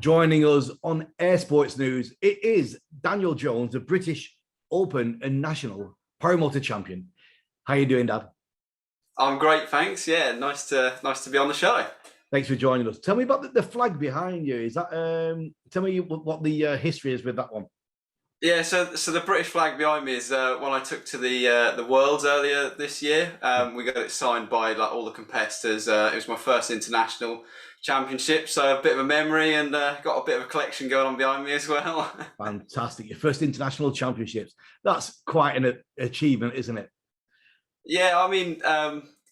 Joining us on Air Sports News, it is Daniel Jones, the British Open and National Paramotor Champion. How are you doing, Dad? I'm great, thanks. Yeah, nice to be on the show. Thanks for joining us. Tell me about the flag behind you. Is that tell me what the history is with that one? Yeah, so the British flag behind me is one I took to the Worlds earlier this year. We got it signed by like all the competitors. It was my first international championship, so a bit of a memory, and got a bit of a collection going on behind me as well. Fantastic! Your first international championships. That's quite an achievement, isn't it? Yeah, I mean,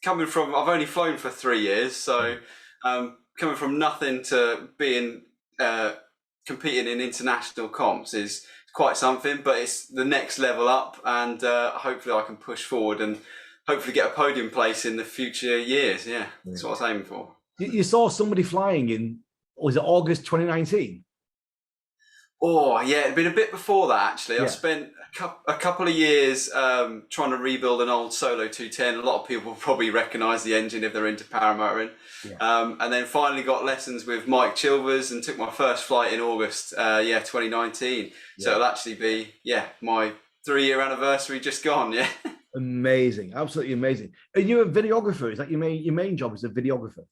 coming from, I've only flown for 3 years, so coming from nothing to being competing in international comps is quite something, but it's the next level up, and hopefully I can push forward and hopefully get a podium place in the future years. Yeah, that's what I was aiming for. You saw somebody flying in, was it August 2019? Oh yeah, it'd been a bit before that actually. Yeah. I spent a couple of years trying to rebuild an old Solo 210. A lot of people probably recognise the engine if they're into paramotoring. Yeah. And then finally got lessons with Mike Chilvers and took my first flight in August 2019. Yeah. So it'll actually be my 3-year anniversary just gone. Yeah. Amazing, absolutely amazing. Are you a videographer? Is that your main job as a videographer?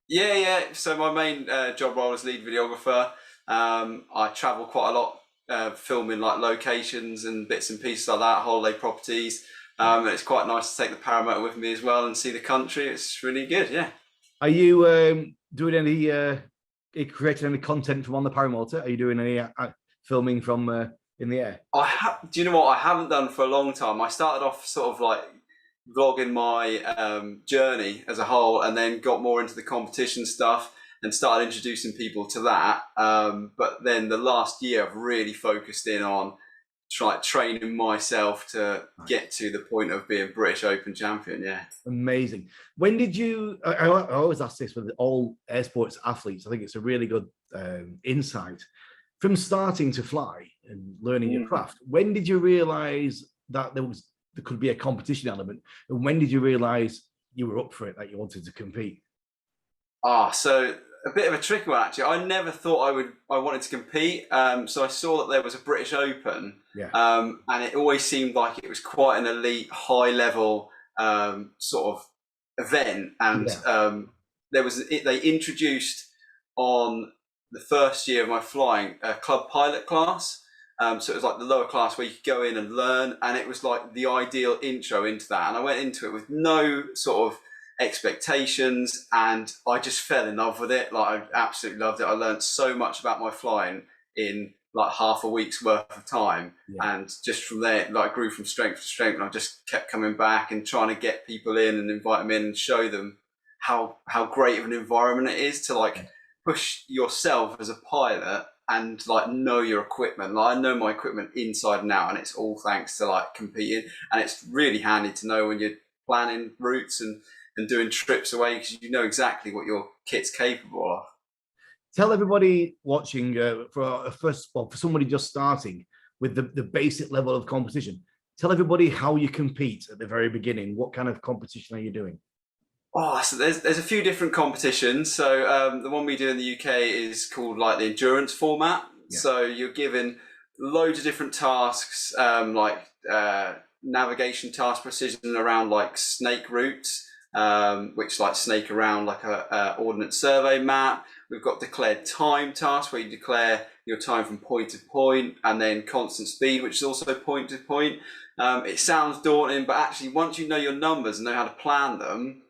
Yeah. So my main job role is lead videographer. I travel quite a lot, filming like locations and bits and pieces like that, holiday properties. And it's quite nice to take the paramotor with me as well and see the country. It's really good, yeah. Are you doing any, creating any content from on the paramotor? Are you doing any filming from in the air? Do you know what? I haven't done for a long time. I started off sort of like vlogging my journey as a whole, and then got more into the competition stuff and started introducing people to that. But then the last year I've really focused in on training myself to get to the point of being British Open champion. Yeah. Amazing. When did you, I always ask this with all air sports athletes, I think it's a really good insight. From starting to fly and learning your craft, when did you realize that there could be a competition element? And when did you realize you were up for it, that you wanted to compete? So a bit of a tricky one actually. I never thought I wanted to compete. So I saw that there was a British Open, and it always seemed like it was quite an elite, high level sort of event. And they introduced on the first year of my flying a club pilot class. So it was like the lower class where you could go in and learn, and it was like the ideal intro into that. And I went into it with no sort of expectations, and I just fell in love with it. Like, I absolutely loved it. I learned so much about my flying in like half a week's worth of time, and just from there, like, grew from strength to strength. And I just kept coming back and trying to get people in and invite them in and show them how great of an environment it is to like push yourself as a pilot and like know your equipment. Like, I know my equipment inside and out, and it's all thanks to like competing. And it's really handy to know when you're planning routes and doing trips away, because you know exactly what your kit's capable of. Tell everybody watching, for somebody just starting with the basic level of competition, tell everybody how you compete at the very beginning. What kind of competition are you doing? So there's a few different competitions. So the one we do in the UK is called like the endurance format. So you're given loads of different tasks, like navigation task precision around like snake routes, which like snake around like a ordnance survey map. We've got declared time tasks where you declare your time from point to point, and then constant speed, which is also point to point. It sounds daunting, but actually once you know your numbers and know how to plan them,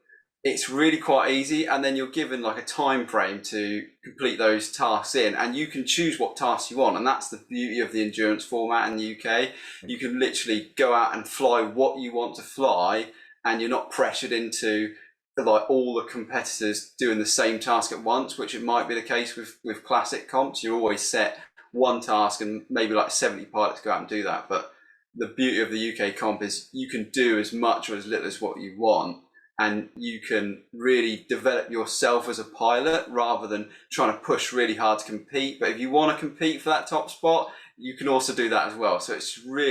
it's really quite easy. And then you're given like a time frame to complete those tasks in, and you can choose what tasks you want. And that's the beauty of the endurance format in the UK. You can literally go out and fly what you want to fly, and you're not pressured into like all the competitors doing the same task at once, which it might be the case with classic comps. You're always set one task, and maybe like 70 pilots go out and do that. But the beauty of the UK comp is you can do as much or as little as what you want, and you can really develop yourself as a pilot rather than trying to push really hard to compete. But if you want to compete for that top spot, you can also do that as well. So it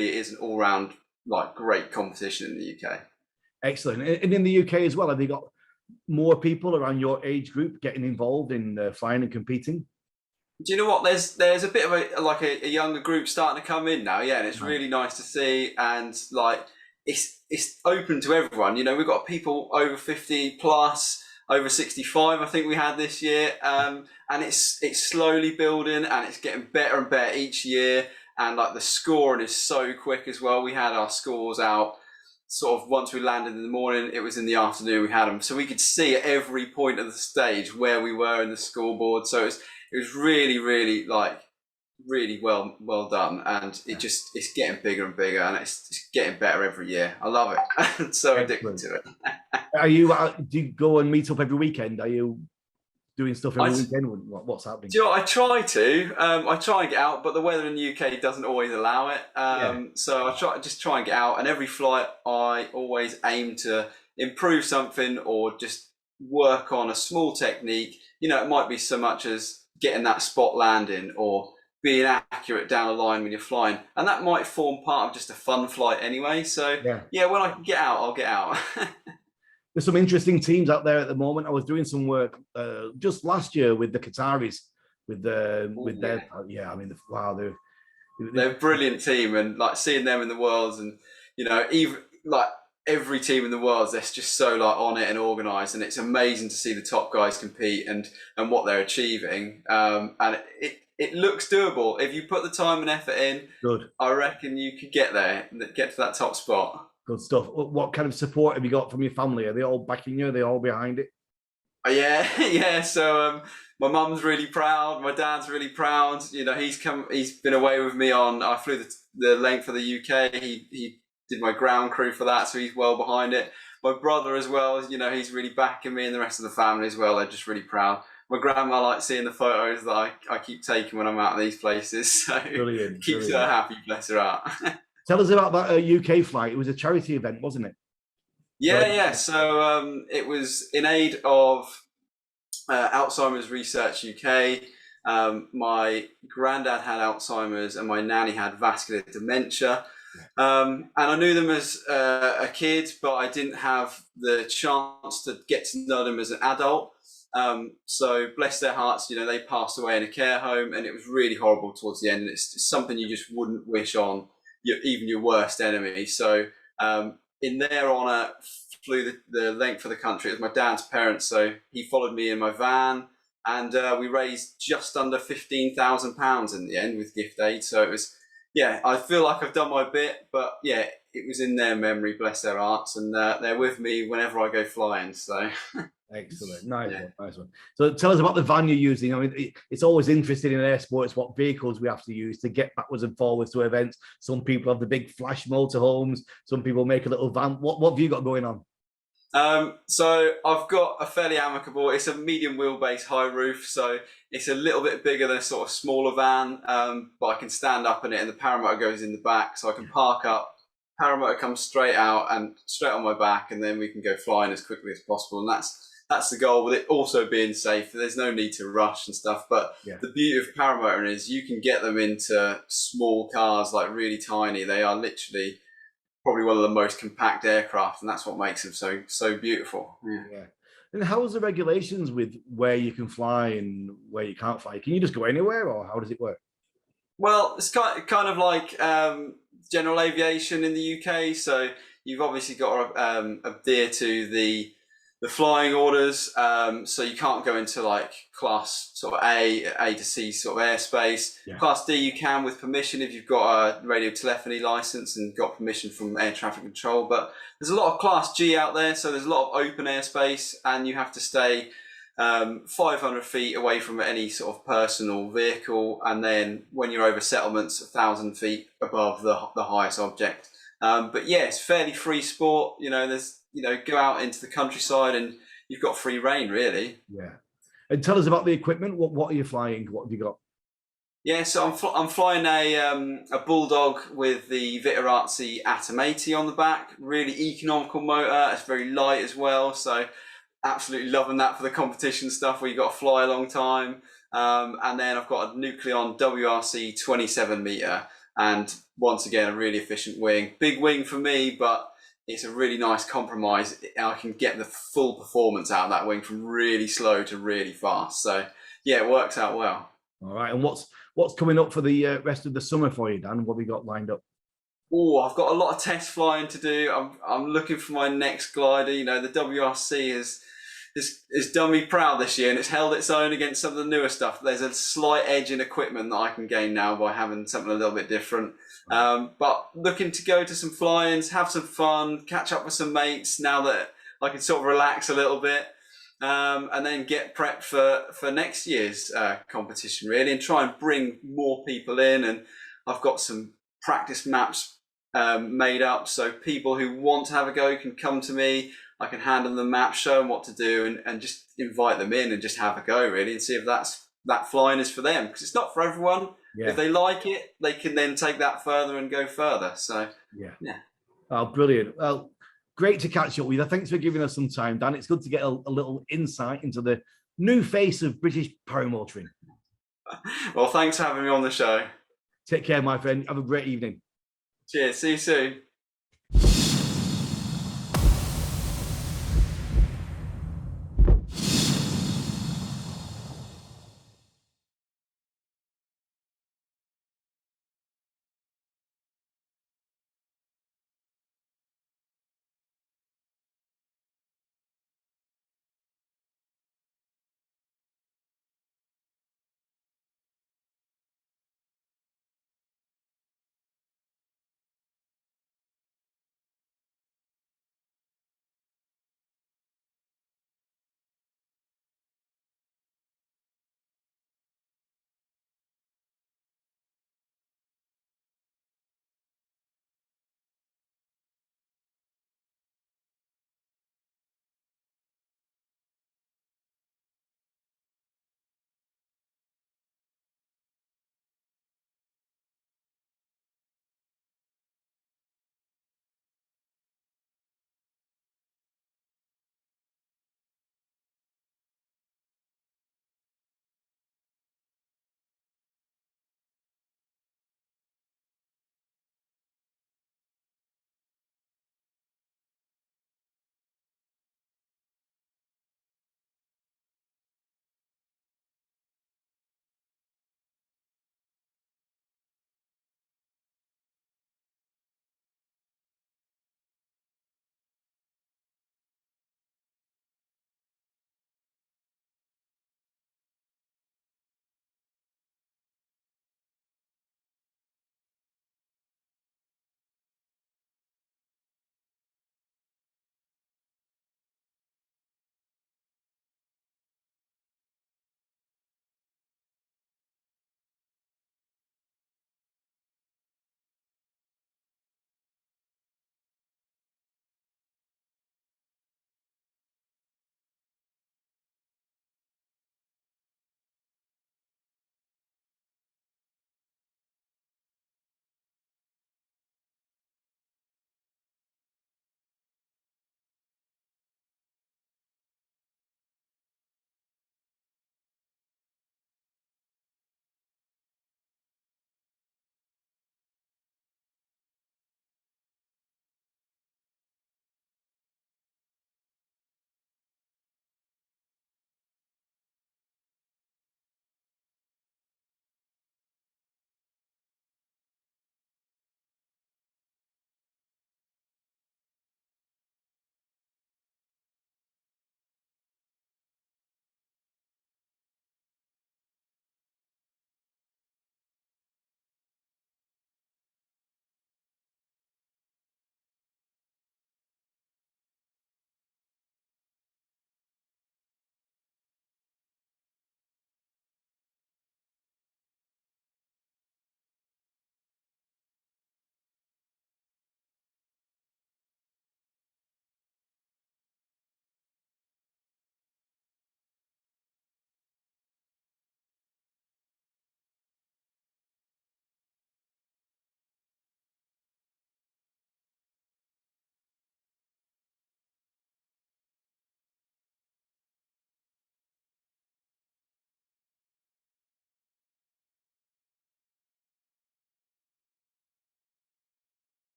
is an all-round like great competition in the UK. Excellent. And in the UK as well, have you got more people around your age group getting involved in flying and competing? Do you know what? There's a bit of a younger group starting to come in now, yeah, and it's Right. really nice to see. And like it's open to everyone. You know, we've got people over 50 plus, over 65. I think we had this year, and it's slowly building, and it's getting better and better each year. And like the scoring is so quick as well. We had our scores out sort of once we landed in the morning. It was in the afternoon we had them, so we could see at every point of the stage where we were in the scoreboard. So it was really, really like really well done, and it's getting bigger and bigger, and it's getting better every year. I love it. I'm so addicted Excellent. to it. Are you? Do you go and meet up every weekend? Are you doing stuff every I, weekend? What's happening? do you know, I try to. I try and get out, but the weather in the UK doesn't always allow it. Yeah. So I try and get out, and every flight I always aim to improve something or just work on a small technique. You know, it might be so much as getting that spot landing or being accurate down a line when you're flying, and that might form part of just a fun flight anyway. So Yeah. yeah, when I can get out, I'll get out. There's some interesting teams out there at the moment. I was doing some work just last year with the Qataris, with Yeah. their yeah. I mean, wow, They're a brilliant team, and like seeing them in the worlds, and you know, even like every team in the world, they're just so like on it and organised, and it's amazing to see the top guys compete and what they're achieving. And it looks doable if you put the time and effort in. good. I reckon you could get there, get to that top spot. Good stuff. What kind of support have you got from your family? Are they all backing you? Are they all behind it? Yeah, yeah. So my mum's really proud. My dad's really proud. You know, he's been away with me on. I flew the length of the UK. He did my ground crew for that, so he's well behind it. My brother as well. You know, he's really backing me, and the rest of the family as well. They're just really proud. My grandma likes seeing the photos that I keep taking when I'm out in these places. So Brilliant, keeps her brilliant. happy. Bless her out. Tell us about that UK flight. It was a charity event, wasn't it? Go Yeah, ahead. yeah. So it was in aid of Alzheimer's Research UK. My granddad had Alzheimer's and my nanny had vascular dementia. And I knew them as a kid, but I didn't have the chance to get to know them as an adult. So bless their hearts, you know, they passed away in a care home, and it was really horrible towards the end. And it's something you just wouldn't wish on even your worst enemy. So in their honour, flew the length of the country. It was my dad's parents, so he followed me in my van, and we raised just under £15,000 in the end with gift aid. So it was, yeah, I feel like I've done my bit, but yeah, it was in their memory, bless their hearts, and they're with me whenever I go flying. So Excellent. Nice yeah. one. Nice one. So tell us about the van you're using. I mean, it's always interesting in air sports what vehicles we have to use to get backwards and forwards to events. Some people have the big flash motorhomes. Some people make a little van. What have you got going on? So I've got a fairly amicable. It's a medium wheelbase, high roof, so it's a little bit bigger than a sort of smaller van. But I can stand up in it, and the paramotor goes in the back, so I can park up. Paramotor comes straight out and straight on my back, and then we can go flying as quickly as possible. And that's the goal, with it also being safe. There's no need to rush and stuff. But Yeah. the beauty of paramotoring is you can get them into small cars, like really tiny. They are literally probably one of the most compact aircraft, and that's what makes them so beautiful. Yeah. Yeah. And how's the regulations with where you can fly and where you can't fly? Can you just go anywhere, or how does it work? Well, it's kind of like general aviation in the UK. So you've obviously got to adhere to the flying orders. So you can't go into like class sort of A to C sort of airspace. Yeah. Class D you can with permission if you've got a radio telephony license and got permission from air traffic control. But there's a lot of class G out there, so there's a lot of open airspace, and you have to stay 500 feet away from any sort of personal vehicle, and then when you're over settlements, 1,000 feet above the highest object. But yeah, it's fairly free sport. You know, go out into the countryside and you've got free reign, really. Yeah. And tell us about the equipment. What are you flying? What have you got? Yeah, so I'm flying a Bulldog with the Videographer Atom 80 on the back. Really economical motor. It's very light as well, so absolutely loving that for the competition stuff where you've got to fly a long time. And then I've got a Nucleon WRC 27 meter, and once again a really efficient wing. Big wing for me, but it's a really nice compromise. I can get the full performance out of that wing from really slow to really fast. So yeah, it works out well. All right. And what's coming up for the rest of the summer for you, Dan? What have we got lined up? Oh, I've got a lot of test flying to do. I'm looking for my next glider. You know, the WRC has done me proud this year, and it's held its own against some of the newer stuff. There's a slight edge in equipment that I can gain now by having something a little bit different. But looking to go to some fly-ins, have some fun, catch up with some mates now that I can sort of relax a little bit, and then get prepped for next year's competition really, and try and bring more people in. And I've got some practice maps made up, so people who want to have a go can come to me. I can hand them the map, show them what to do, and just invite them in and just have a go really, and see if that flying is for them, because it's not for everyone. Yeah. If they like it, they can then take that further and go further. So yeah. Oh, brilliant. Well, great to catch up with you. Thanks for giving us some time, Dan. It's good to get a little insight into the new face of British paramotoring. Well, thanks for having me on the show. Take care, my friend. Have a great evening. Cheers. See you soon.